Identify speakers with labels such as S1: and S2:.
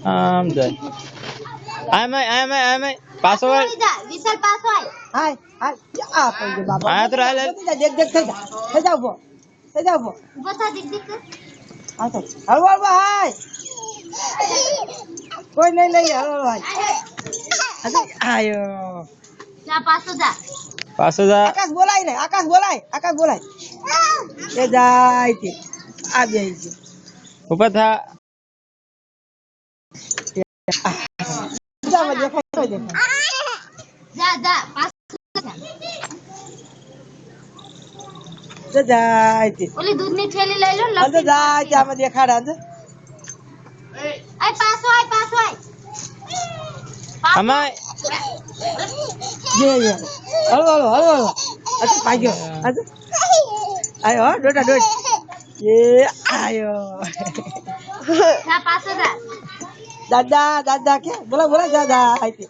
S1: આમ જાય આમ પાછો વળ
S2: વિશાલ પાછો આય
S3: હાય હાય આ પડી બાબા
S1: આ તો હાલ
S3: દેખ દેખ થઈ જા ઉભો
S2: ઉભો થા દીક દીક
S3: આ તો હળવો હળવો હાય કોઈ નહીં નહીં હળવો હાય આયો
S2: જા પાછો જા
S3: આકાશ બોલાય એ જાય છે આ બે છે
S1: ઉપર થા
S3: જામાં દેખાય તો દેખાય
S2: જા જા પાછો
S3: જાય છે
S2: ઓલી દૂધની થેલી લઈ લો
S3: અંદર જાય છે આમાં દેખાડ અંદર
S2: આય પાછો આય
S1: અમાય
S3: જે હળવો અચ્છા ભાગ્યો અચ્છા આયો હો ડોટા ડોટ એ આયો
S2: જા પાછો જા
S3: દાદા કે બોલા દાદા આઈ